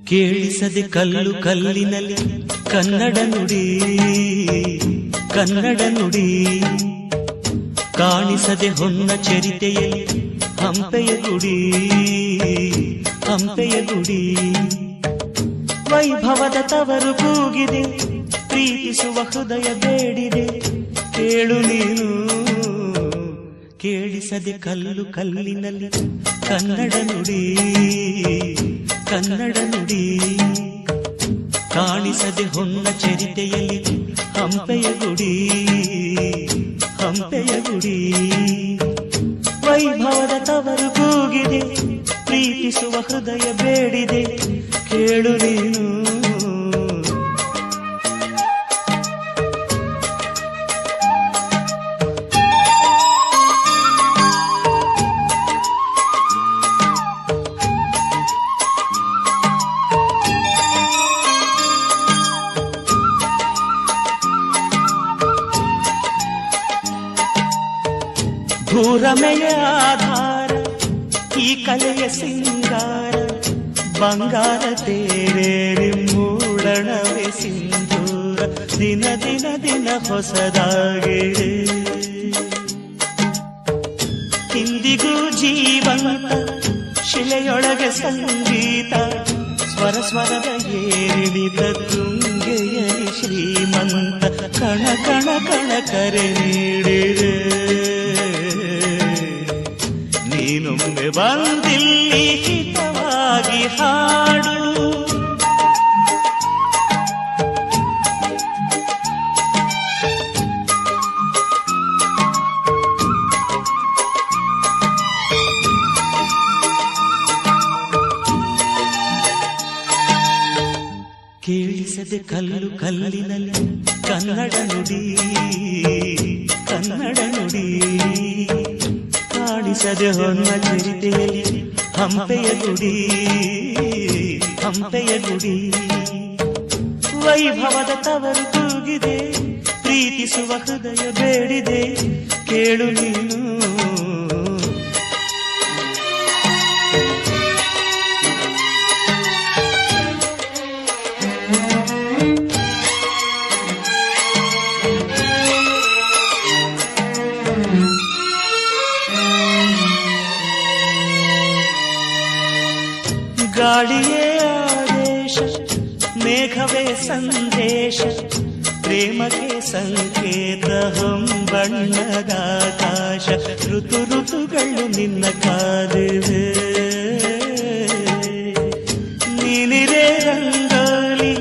ಕೇಳಿಸದೆ ಕಲ್ಲು ಕಲ್ಲಿನಲ್ಲಿ ಕನ್ನಡ ನುಡಿ ಕನ್ನಡ ನುಡಿ, ಕಾಣಿಸದೆ ಹೊನ್ನ ಚರಿತೆಯಲ್ಲಿ ಹಂಪೆಯ ಗುಡಿ ಹಂಪೆಯ ಗುಡಿ. ವೈಭವದ ತವರು ಕೂಗಿದೆ, ಪ್ರೀತಿಸುವ ಹೃದಯ ಬೇಡಿದೆ, ಕೇಳು ನೀನು. ಕೇಳಿಸದೆ ಕಲ್ಲು ಕಲ್ಲಿನಲ್ಲಿ ಕನ್ನಡ ನುಡಿ ಕನ್ನಡ ನುಡಿ, ಕಾಣಿಸದೆ ಹೊನ್ನ ಚರಿತೆಯಲ್ಲಿ ಹಂಪೆಯ ಗುಡಿ ಹಂಪೆಯ ಗುಡಿ. ವೈಭವದ ತವರು ಕೂಗಿದೆ, ಪ್ರೀತಿಸುವ ಹೃದಯ ಬೇಡಿದೆ, ಕೇಳು ನೀನು. ಭೂರಮೆಯ ಆಧಾರ ಈ ಕಲೆಯ ಸಿಂಗಾರ, ಬಂಗಾರ ತೇರೇರಿ ಮೂಡಣವೇ ಸಿಂಧೂರ, ದಿನ ದಿನ ದಿನ ಹೊಸದಾಗಿದೆ. ಇಂದಿಗೂ ಜೀವಂತ ಶಿಲೆಯೊಳಗೆ ಸಂಗೀತ, ಸ್ವರ ಸ್ವರದ ಏರಿಳಿತ ತುಂಗೆಯಲಿ ಶ್ರೀಮಂತ, ಕಣ ಕಣ ಕಣ ಕರೆ ನೀಡಿದೆ. ನೀನೊಮ್ಮೆ ಬಂದಿಲ್ಲಿ ಹಿತವಾಗಿ ಹಾಡು, ಕೇಳಿಸದೆ ಕಲ್ಲು ಕಲ್ಲಿನಲ್ಲಿ ಕನ್ನಡ ನುಡಿ ಕನ್ನಡ ನುಡಿ, ಕಾಣಿಸದೆ ಹೊನ್ನ ಚರಿತೆಯಲ್ಲಿ ಹಂಪೆಯ ಗುಡಿ ಹಂಪೆಯ ಗುಡಿ. ವೈಭವದ ತವರು ಕೂಗಿದೆ, ಪ್ರೀತಿಸುವ ಹೃದಯ ಬೇಡಿದೆ, ಕೇಳು ನೀನು. ಗಾಳಿಯೇ ಆದೇಶ, ಮೇಘವೇ ಸಂದೇಶ, ಪ್ರೇಮಕ್ಕೆ ಸಂಕೇತ ಹೊಂಬಣ್ಣದ ಆಕಾಶ, ಋತು ಋತುಗಳು ನಿನ್ನ ಕಾದಿವೆ. ನೀನಿರೇ ರಂಗೋಲಿ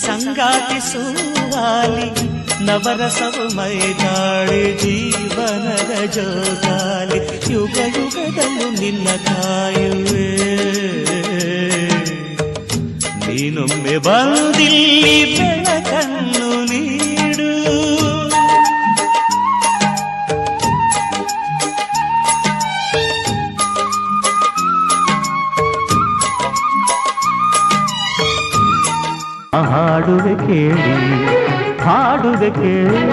ಸಂಗಾತಿ ಸುವಾಲಿ, ನವರಸವು ಮೈದಾಳಿ ಜೀವನದ ಜೋಗಾಲಿ, ಯುಗ ಯುಗದಲ್ಲೂ ನಿನ್ನ ಕಾಯುವೆ. ನೀನೊಮ್ಮೆ ಬಂದಿಲ್ಲಿ ಬೆಳಕನ್ನು ನೀಡು, ಹಾಡುವೆ ಕೇಳಿ ಹಾಡುವೆ ಕೇಳಿ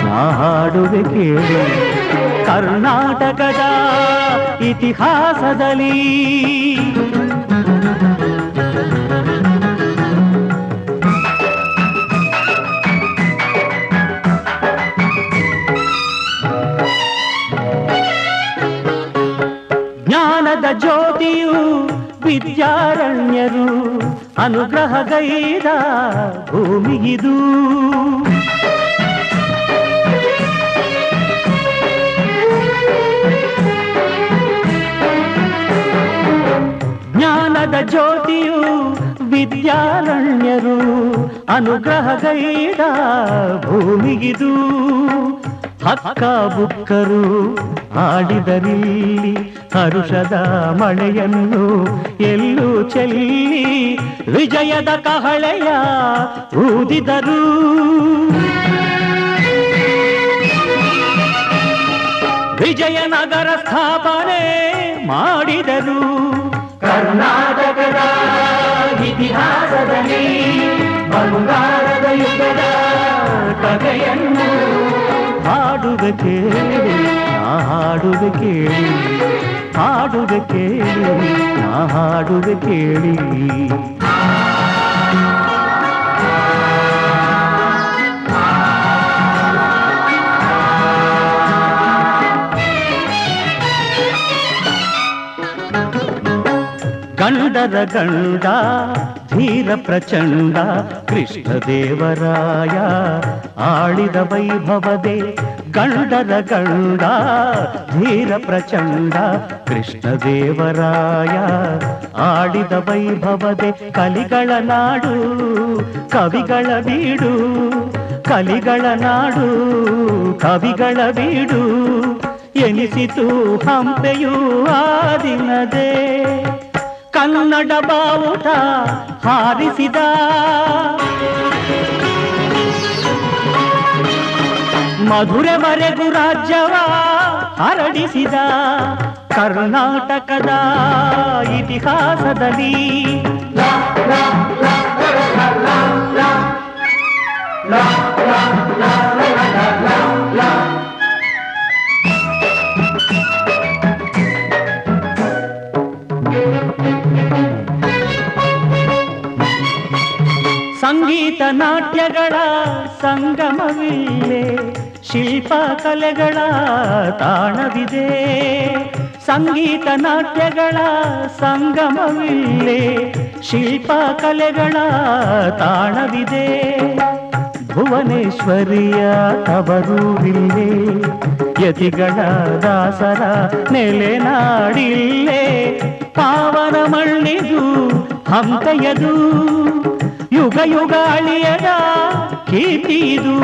ನಾ ಹಾಡುವೆ ಕೇಳಿ, ಕರ್ನಾಟಕದ ಇತಿಹಾಸದಲ್ಲಿ ಜ್ಞಾನದ ಜ್ಯೋತಿಯು ವಿದ್ಯಾರಣ್ಯರು ಅನುಗ್ರಹಗೈದ ಭೂಮಿಗಿದು. ಜ್ಞಾನದ ಜ್ಯೋತಿಯು ವಿದ್ಯಾರಣ್ಯರು ಅನುಗ್ರಹಗೈದ ಭೂಮಿಗಿದು. ಹಕ್ಕ ಬುಕ್ಕರು ಹಾಡಿದರಿಲ್ಲಿ ಹರುಷದ ಮಳೆಯನ್ನು ಎಲ್ಲೂ ಚೆಲ್ಲಿ, ವಿಜಯದ ಕಹಳೆಯ ಊದಿದರು. ವಿಜಯನಗರ ಸ್ಥಾಪನೆ ಮಾಡಿದರು. ಕರ್ನಾಟಕದ ಇತಿಹಾಸದಲ್ಲಿ ಬಂಗಾರದ ಯುಗದ ಕಥೆಯನ್ನು ಹಾಡುವೆ ಕೇಳಿ ನಾ ಹಾಡುವೆ ಕೇಳಿ, ಹಾಡುವೆ ಕೇಳಿ ನಾ ಹಾಡುವೆ ಕೇಳಿ. ಗಂಡರ ಗಂಡ ಧೀರ ಪ್ರಚಂಡ ಕೃಷ್ಣದೇವರಾಯ ಆಳಿದ ವೈಭವದೆ ಗಂಡರ ಗಂಡ ಧೀರ ಪ್ರಚಂಡ ಕೃಷ್ಣದೇವರಾಯ ಆಡಿದ ವೈಭವದೆ ಕಲಿಗಳ ನಾಡು ಕವಿಗಳ ಬೀಡು ಕಲಿಗಳ ನಾಡು ಕವಿಗಳ ಬೀಡು ಎನಿಸಿತು ಹಂಪೆಯೂ ಆ ದಿನದೇ ಕನ್ನಡ ಬಾವುಟ ಹಾರಿಸಿದ ಮಧುರೆವರೆಗೂ ರಾಜ್ಯವ ಹರಡಿಸಿದ ಕರ್ನಾಟಕದ ಇತಿಹಾಸದಲ್ಲಿ ಸಂಗೀತ ನಾಟ್ಯಗಳ ಸಂಗಮವಿಲ್ಲೇ ಶಿಲ್ಪ ಕಲೆಗಳ ತಾಣವಿದೆ ಸಂಗೀತ ನಾಟ್ಯಗಳ ಸಂಗಮವಿಲ್ಲೇ ಶಿಲ್ಪ ಕಲೆಗಳ ತಾಣವಿದೆ ಭುವನೇಶ್ವರಿಯ ತವರೂರಿಲ್ಲೇ ಯತಿಗಳ ದಾಸರ ನೆಲೆನಾಡಿಲ್ಲೇ ಪಾವನ ಮಣ್ಣಿದು ಹಂಪೆಯದು ಯುಗ ಯುಗ ಅಳಿಯದ ಕೀರ್ತಿದು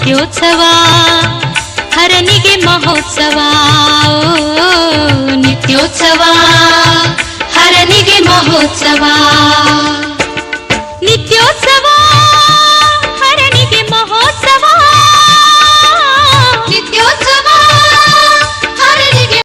ನಿತ್ಯೋತ್ಸವ ಹರನಿಗೆ ಮಹೋತ್ಸವ ನಿತ್ಯೋತ್ಸವ ಹರನಿಗೆ ಮಹೋತ್ಸವ